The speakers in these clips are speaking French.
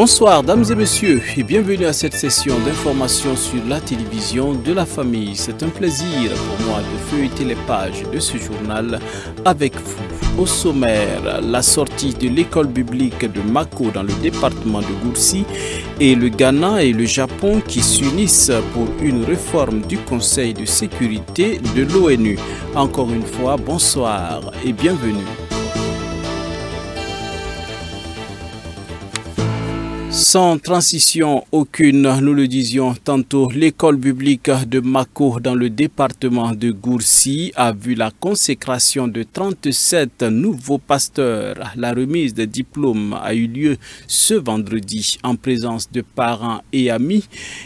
Bonsoir dames et messieurs et bienvenue à cette session d'information sur la télévision de la famille. C'est un plaisir pour moi de feuilleter les pages de ce journal avec vous. Au sommaire, la sortie de l'école biblique de Mako dans le département de Goursi et le Ghana et le Japon qui s'unissent pour une réforme du Conseil de sécurité de l'ONU. Encore une fois, bonsoir et bienvenue. Sans transition aucune, nous le disions tantôt, l'école biblique de Mako dans le département de Goursi a vu la consécration de 37 nouveaux pasteurs. La remise des diplômes a eu lieu ce vendredi en présence de parents et amis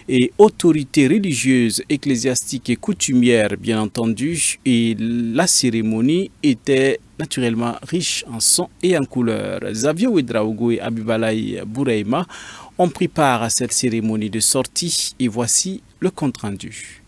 et autorités religieuses, ecclésiastiques et coutumières bien entendu. Et la cérémonie était naturellement riche en sons et en couleurs. Xavier Ouedraogo et Abibalaï Boureima ont pris part à cette cérémonie de sortie et voici le compte-rendu.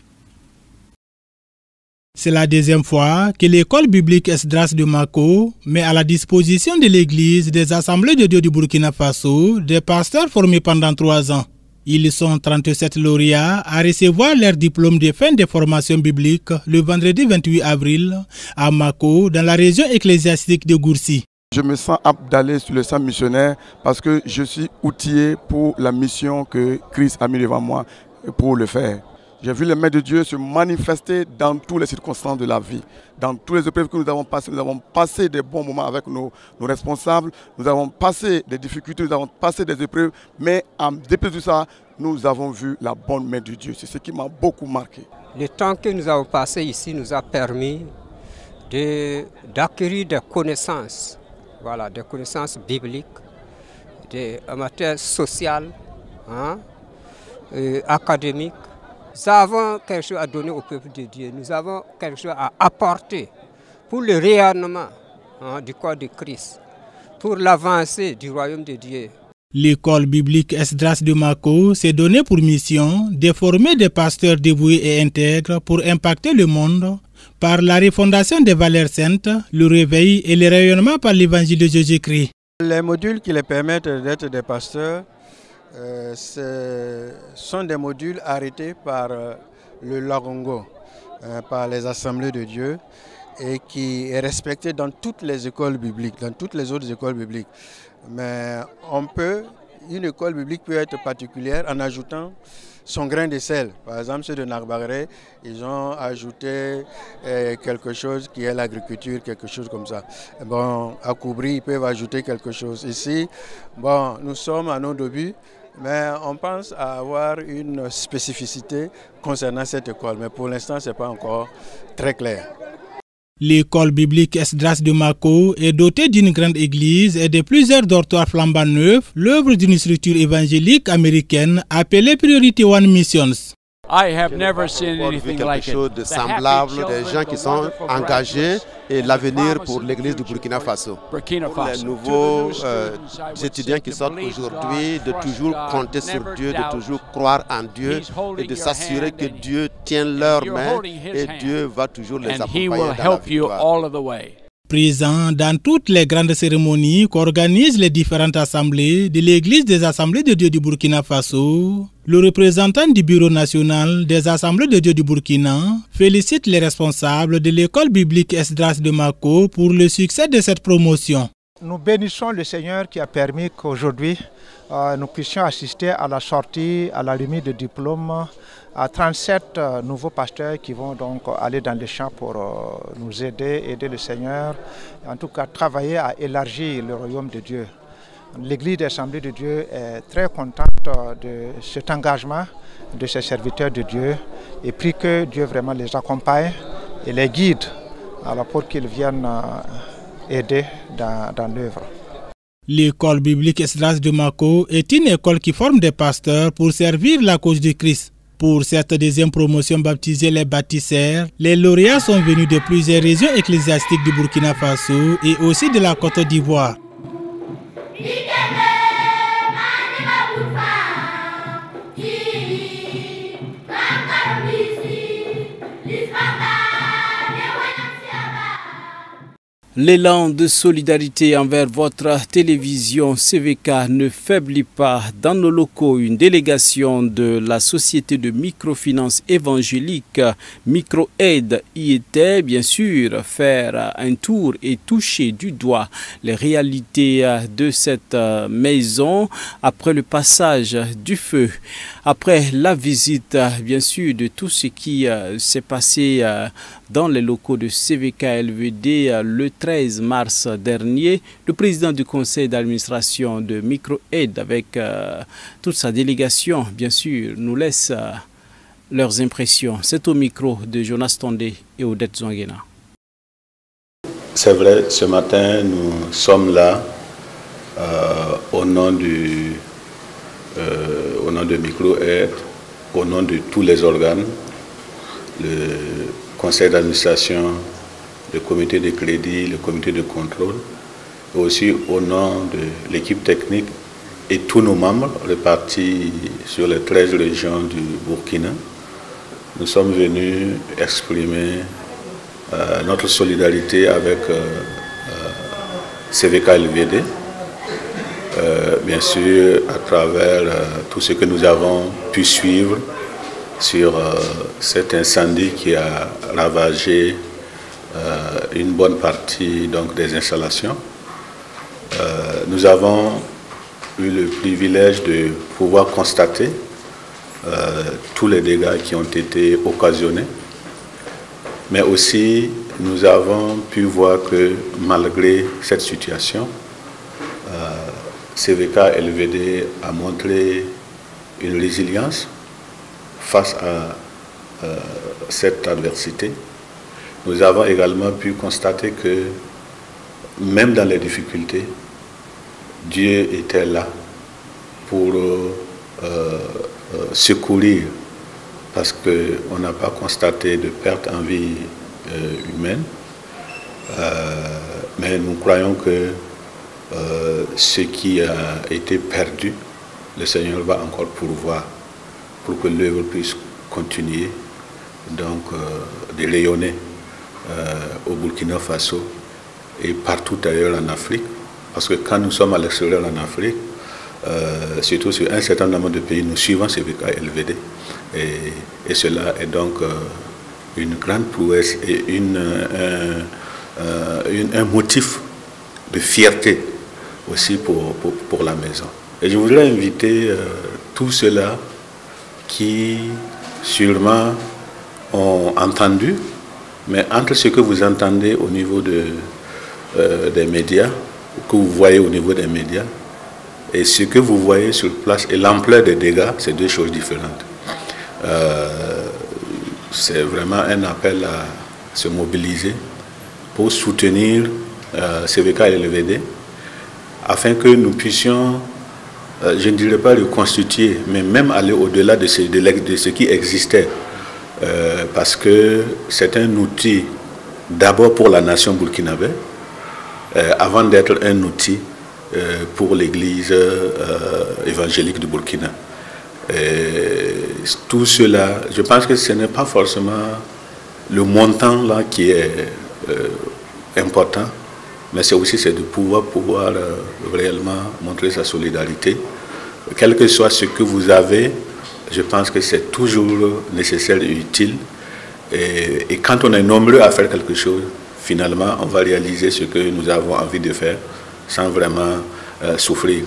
C'est la deuxième fois que l'école biblique Esdras de Mako met à la disposition de l'église des assemblées de Dieu du Burkina Faso des pasteurs formés pendant 3 ans. Ils sont 37 lauréats à recevoir leur diplôme de fin de formation biblique le vendredi 28 avril à Mako, dans la région ecclésiastique de Goursi. Je me sens apte d'aller sur le centre missionnaire parce que je suis outillé pour la mission que Christ a mis devant moi pour le faire. J'ai vu les mains de Dieu se manifester dans toutes les circonstances de la vie. Dans toutes les épreuves que nous avons passé des bons moments avec nos responsables, nous avons passé des difficultés, nous avons passé des épreuves, mais en dépit de tout ça, nous avons vu la bonne main de Dieu. C'est ce qui m'a beaucoup marqué. Le temps que nous avons passé ici nous a permis d'acquérir des connaissances, voilà, des connaissances bibliques, en matière sociale, académique. Nous avons quelque chose à donner au peuple de Dieu. Nous avons quelque chose à apporter pour le rayonnement du corps de Christ, pour l'avancée du royaume de Dieu. L'école biblique Esdras de Mako s'est donnée pour mission de former des pasteurs dévoués et intègres pour impacter le monde par la refondation des valeurs saintes, le réveil et le rayonnement par l'évangile de Jésus-Christ. Les modules qui les permettent d'être des pasteurs sont des modules arrêtés par le Lagongo, par les assemblées de Dieu et qui est respecté dans toutes les écoles bibliques, dans toutes les autres écoles bibliques. Mais une école biblique peut être particulière en ajoutant son grain de sel. Par exemple, ceux de Narbaré, ils ont ajouté quelque chose qui est l'agriculture, quelque chose comme ça. Bon, à Koubri, ils peuvent ajouter quelque chose. Ici, bon, nous sommes à nos débuts, mais on pense à avoir une spécificité concernant cette école. Mais pour l'instant, ce n'est pas encore très clair. L'école biblique Esdras de Mako est dotée d'une grande église et de plusieurs dortoirs flambant neufs, l'œuvre d'une structure évangélique américaine appelée Priority One Missions. I have never seen anything like it. Quelque chose de semblable, des gens qui sont engagés et l'avenir pour l'église du Burkina Faso. Pour les nouveaux étudiants qui sortent aujourd'hui, de toujours compter sur Dieu, de toujours croire en Dieu et de s'assurer que Dieu tient leurs mains et Dieu va toujours les accompagner dans la victoire. Présent dans toutes les grandes cérémonies qu'organisent les différentes assemblées de l'Église des Assemblées de Dieu du Burkina Faso, le représentant du Bureau national des Assemblées de Dieu du Burkina félicite les responsables de l'école biblique Esdras de Mako pour le succès de cette promotion. Nous bénissons le Seigneur qui a permis qu'aujourd'hui nous puissions assister à la sortie, à la remise de diplômes à 37 nouveaux pasteurs qui vont donc aller dans les champs pour nous aider le Seigneur, en tout cas travailler à élargir le royaume de Dieu. L'Église des Assemblées de Dieu est très contente de cet engagement de ces serviteurs de Dieu et prie que Dieu vraiment les accompagne et les guide pour qu'ils viennent aider dans l'œuvre. L'école biblique Esdras de Mako est une école qui forme des pasteurs pour servir la cause de Christ. Pour cette deuxième promotion baptisée les bâtisseurs, les lauréats sont venus de plusieurs régions ecclésiastiques du Burkina Faso et aussi de la Côte d'Ivoire. L'élan de solidarité envers votre télévision CVK ne faiblit pas. Dans nos locaux, une délégation de la Société de microfinance évangélique Micro-Aide y était, bien sûr, faire un tour et toucher du doigt les réalités de cette maison après le passage du feu. Après la visite, bien sûr, de tout ce qui s'est passé dans les locaux de CVK LVD le 13 mars dernier, le président du conseil d'administration de Micro-Aide avec toute sa délégation, bien sûr, nous laisse leurs impressions. C'est au micro de Jonas Tondé et Odette Zouanguena. C'est vrai, ce matin, nous sommes là au nom de Micro-Aide, au nom de tous les organes, le conseil d'administration, le comité de crédit, le comité de contrôle, et aussi au nom de l'équipe technique et tous nos membres répartis sur les 13 régions du Burkina. Nous sommes venus exprimer notre solidarité avec CVK LVD, bien sûr à travers tout ce que nous avons pu suivre sur cet incendie qui a ravagé une bonne partie donc, des installations. Nous avons eu le privilège de pouvoir constater tous les dégâts qui ont été occasionnés, mais aussi nous avons pu voir que malgré cette situation, CVK LVD a montré une résilience face à cette adversité. Nous avons également pu constater que même dans les difficultés, Dieu était là pour secourir, parce qu'on n'a pas constaté de perte en vie humaine, mais nous croyons que ce qui a été perdu, le Seigneur va encore pourvoir pour que l'œuvre puisse continuer donc de rayonner au Burkina Faso et partout ailleurs en Afrique, parce que quand nous sommes à l'extérieur en Afrique, surtout sur un certain nombre de pays, nous suivons CVK LVD, et cela est donc une grande prouesse et un motif de fierté aussi pour la maison. Et je voudrais inviter tous ceux-là qui sûrement ont entendu, mais entre ce que vous entendez au niveau des médias, que vous voyez au niveau des médias, et ce que vous voyez sur place et l'ampleur des dégâts, c'est deux choses différentes. C'est vraiment un appel à se mobiliser pour soutenir CVK LVD, afin que nous puissions, je ne dirais pas reconstituer, mais même aller au-delà de ce qui existait. Parce que c'est un outil d'abord pour la nation burkinabé, avant d'être un outil pour l'église évangélique du Burkina. Tout cela, je pense que ce n'est pas forcément le montant là qui est important, mais c'est aussi de pouvoir réellement montrer sa solidarité. Quel que soit ce que vous avez, je pense que c'est toujours nécessaire et utile. Et quand on est nombreux à faire quelque chose, finalement, on va réaliser ce que nous avons envie de faire sans vraiment souffrir.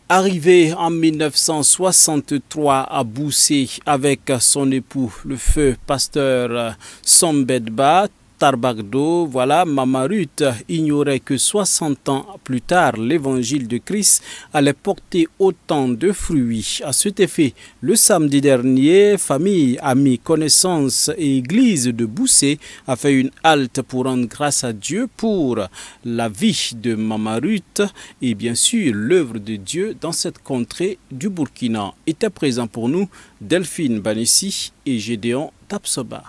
Arrivé en 1963 à Boussé avec son époux, le feu pasteur Sombedba Tarbagdo, voilà, Mama Ruth ignorait que 60 ans plus tard, l'évangile de Christ allait porter autant de fruits. À cet effet, le samedi dernier, famille, amis, connaissances et église de Boussé a fait une halte pour rendre grâce à Dieu pour la vie de Mama Ruth et bien sûr l'œuvre de Dieu dans cette contrée du Burkina. Étaient présents pour nous Delphine Banessi et Gédéon Tapsoba.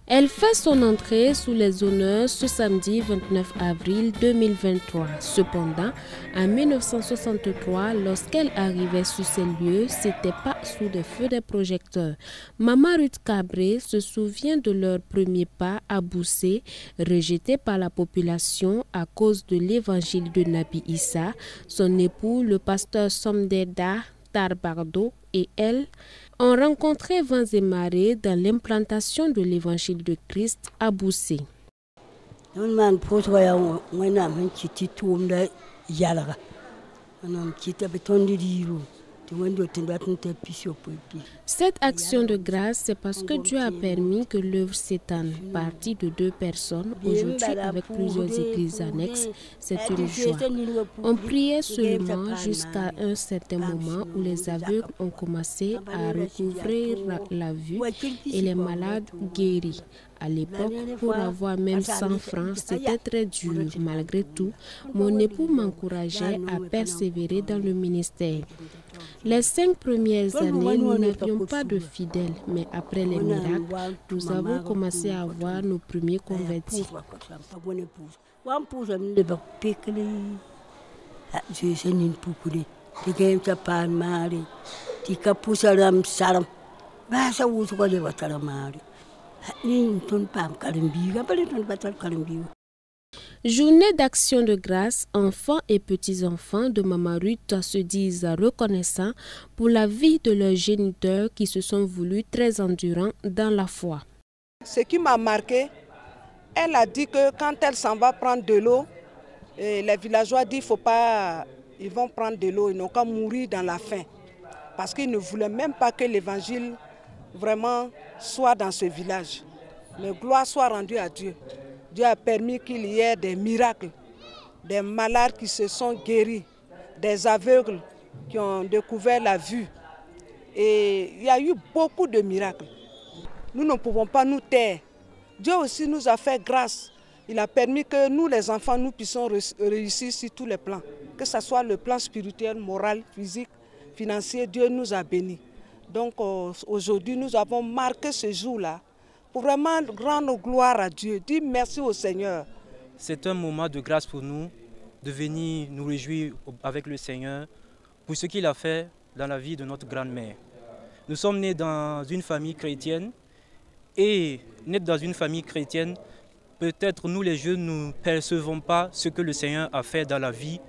Elle Elle fait son entrée sous les honneurs ce samedi 29 avril 2023. Cependant, en 1963, lorsqu'elle arrivait sur ces lieux, c'était pas sous les feux des projecteurs. Maman Ruth Cabré se souvient de leur premier pas à Boussé, rejeté par la population à cause de l'évangile de Nabi Issa. Son époux, le pasteur Somdeda Tarbardo, et elle ont rencontré vents et marées dans l'implantation de l'évangile de Christ à Boussé. Cette action de grâce, c'est parce que Dieu a permis que l'œuvre s'étende. Partie de 2 personnes, aujourd'hui avec plusieurs églises annexes, c'est une joie. On priait seulement jusqu'à un certain moment où les aveugles ont commencé à recouvrir la vue et les malades guéris. À l'époque, pour avoir même 100 francs, c'était très dur. Malgré tout, mon époux m'encourageait à persévérer dans le ministère. Les 5 premières années, nous n'avions pas de fidèles, mais après les miracles, nous avons commencé à avoir nos premiers convertis. Journée d'action de grâce, enfants et petits-enfants de Maman Ruth se disent reconnaissants pour la vie de leurs géniteurs qui se sont voulus très endurants dans la foi. Ce qui m'a marqué, elle a dit que quand elle s'en va prendre de l'eau, les villageois disent ils vont prendre de l'eau, ils n'ont qu'à mourir dans la faim. Parce qu'ils ne voulaient même pas que l'évangile vraiment soit dans ce village. Mais gloire soit rendue à Dieu. Dieu a permis qu'il y ait des miracles, des malades qui se sont guéris, des aveugles qui ont découvert la vue. Et il y a eu beaucoup de miracles. Nous ne pouvons pas nous taire. Dieu aussi nous a fait grâce. Il a permis que nous, les enfants, nous puissions réussir sur tous les plans. Que ce soit le plan spirituel, moral, physique, financier, Dieu nous a bénis. Donc aujourd'hui, nous avons marqué ce jour-là pour vraiment rendre gloire à Dieu, dire merci au Seigneur. C'est un moment de grâce pour nous, de venir nous réjouir avec le Seigneur pour ce qu'il a fait dans la vie de notre grand-mère. Nous sommes nés dans une famille chrétienne et nés dans une famille chrétienne, peut-être nous les jeunes ne percevons pas ce que le Seigneur a fait dans la vie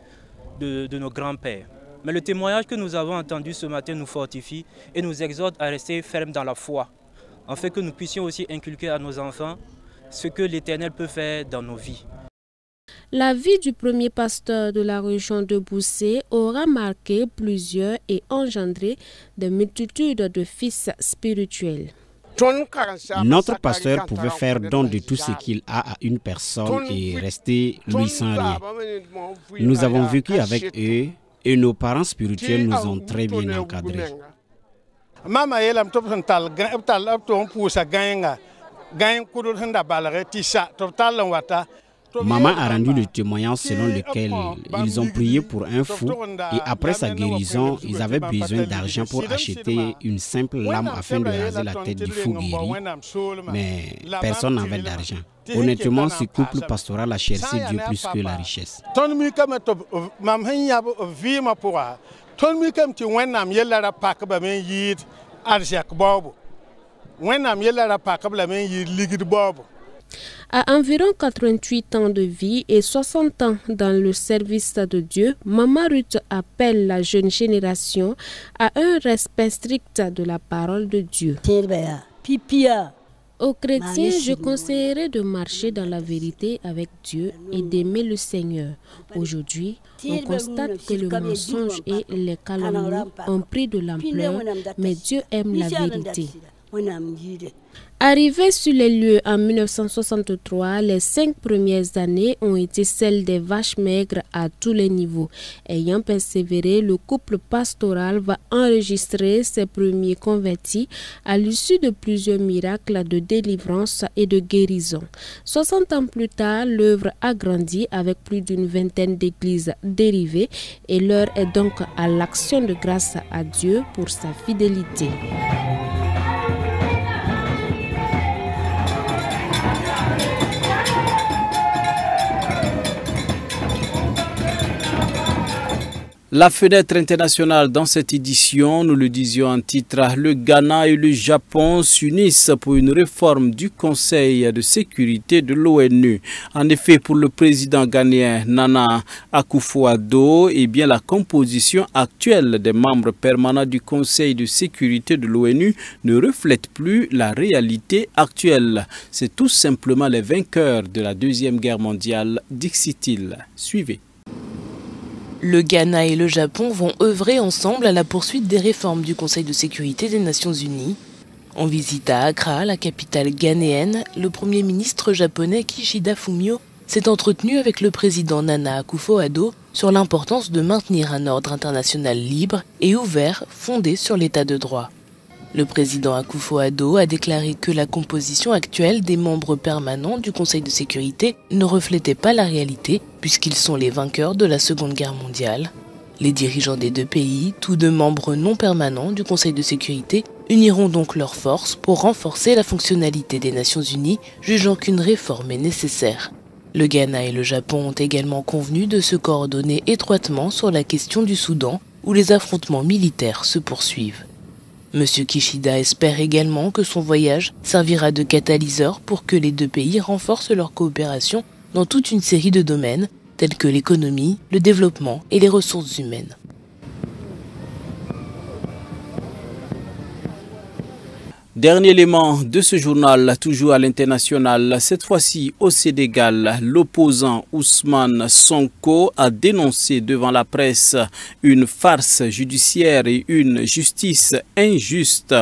de nos grands-pères. Mais le témoignage que nous avons entendu ce matin nous fortifie et nous exhorte à rester fermes dans la foi, afin que nous puissions aussi inculquer à nos enfants ce que l'Éternel peut faire dans nos vies. La vie du premier pasteur de la région de Boussé aura marqué plusieurs et engendré des multitudes de fils spirituels. Notre pasteur pouvait faire don de tout ce qu'il a à une personne et rester lui sans rien. Nous avons vécu avec eux et nos parents spirituels nous ont très bien encadrés. Maman a rendu le témoignage selon lequel ils ont prié pour un fou et après sa guérison, ils avaient besoin d'argent pour acheter une simple lame afin de raser la tête du fou guéri, mais personne n'avait d'argent. Honnêtement, ce couple pastoral a cherché Dieu plus que la richesse. À environ 88 ans de vie et 60 ans dans le service de Dieu, Maman Ruth appelle la jeune génération à un respect strict de la parole de Dieu. Aux chrétiens, je conseillerais de marcher dans la vérité avec Dieu et d'aimer le Seigneur. Aujourd'hui, on constate que le mensonge et les calomnies ont pris de l'ampleur, mais Dieu aime la vérité. Arrivés sur les lieux en 1963, les 5 premières années ont été celles des vaches maigres à tous les niveaux. Ayant persévéré, le couple pastoral va enregistrer ses premiers convertis à l'issue de plusieurs miracles de délivrance et de guérison. 60 ans plus tard, l'œuvre a grandi avec plus d'une vingtaine d'églises dérivées et l'heure est donc à l'action de grâce à Dieu pour sa fidélité. La fenêtre internationale dans cette édition, nous le disions en titre, le Ghana et le Japon s'unissent pour une réforme du Conseil de sécurité de l'ONU. En effet, pour le président ghanéen Nana Akufo-Addo, bien la composition actuelle des membres permanents du Conseil de sécurité de l'ONU ne reflète plus la réalité actuelle. C'est tout simplement les vainqueurs de la Deuxième Guerre mondiale, dixit-il. Suivez. Le Ghana et le Japon vont œuvrer ensemble à la poursuite des réformes du Conseil de sécurité des Nations Unies. En visite à Accra, la capitale ghanéenne, le Premier ministre japonais Kishida Fumio s'est entretenu avec le président Nana Akufo-Addo sur l'importance de maintenir un ordre international libre et ouvert fondé sur l'état de droit. Le président Akufo-Addo a déclaré que la composition actuelle des membres permanents du Conseil de sécurité ne reflétait pas la réalité puisqu'ils sont les vainqueurs de la Seconde Guerre mondiale. Les dirigeants des deux pays, tous deux membres non permanents du Conseil de sécurité, uniront donc leurs forces pour renforcer la fonctionnalité des Nations Unies, jugeant qu'une réforme est nécessaire. Le Ghana et le Japon ont également convenu de se coordonner étroitement sur la question du Soudan, où les affrontements militaires se poursuivent. M. Kishida espère également que son voyage servira de catalyseur pour que les deux pays renforcent leur coopération dans toute une série de domaines, tels que l'économie, le développement et les ressources humaines. Dernier élément de ce journal, toujours à l'international, cette fois-ci au Sénégal, l'opposant Ousmane Sonko a dénoncé devant la presse une farce judiciaire et une justice injuste.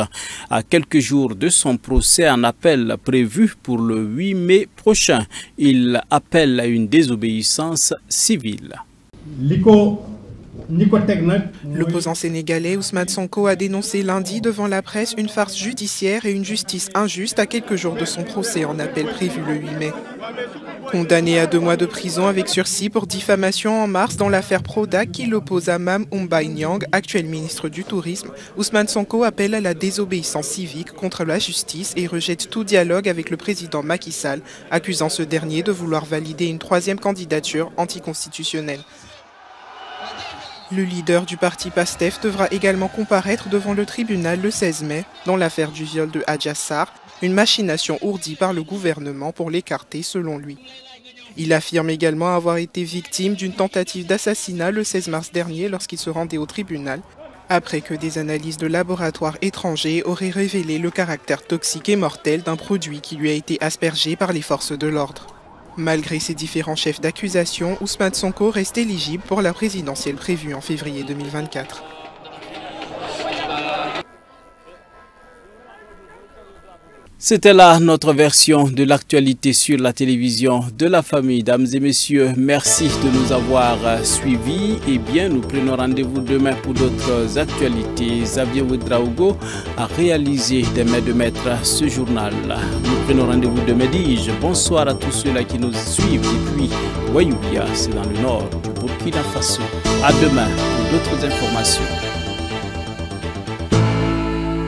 À quelques jours de son procès en appel prévu pour le 8 mai prochain, il appelle à une désobéissance civile. L'opposant sénégalais Ousmane Sonko a dénoncé lundi devant la presse une farce judiciaire et une justice injuste à quelques jours de son procès en appel prévu le 8 mai. Condamné à 2 mois de prison avec sursis pour diffamation en mars dans l'affaire Prodac qui l'oppose à Mame Mbaye Niang, actuel ministre du Tourisme, Ousmane Sonko appelle à la désobéissance civique contre la justice et rejette tout dialogue avec le président Macky Sall, accusant ce dernier de vouloir valider une 3e candidature anticonstitutionnelle. Le leader du parti PASTEF devra également comparaître devant le tribunal le 16 mai dans l'affaire du viol de Adja Sarr, une machination ourdie par le gouvernement pour l'écarter selon lui. Il affirme également avoir été victime d'une tentative d'assassinat le 16 mars dernier lorsqu'il se rendait au tribunal, après que des analyses de laboratoires étrangers auraient révélé le caractère toxique et mortel d'un produit qui lui a été aspergé par les forces de l'ordre. Malgré ces différents chefs d'accusation, Ousmane Sonko reste éligible pour la présidentielle prévue en février 2024. C'était là notre version de l'actualité sur la télévision de la famille. Dames et messieurs, merci de nous avoir suivis. Et bien, nous prenons rendez-vous demain pour d'autres actualités. Xavier Ouedraogo a réalisé des mains de maître ce journal. Nous prenons rendez-vous demain, dis-je. Bonsoir à tous ceux-là qui nous suivent depuis Wayouia, c'est dans le nord du Burkina Faso. À demain pour d'autres informations.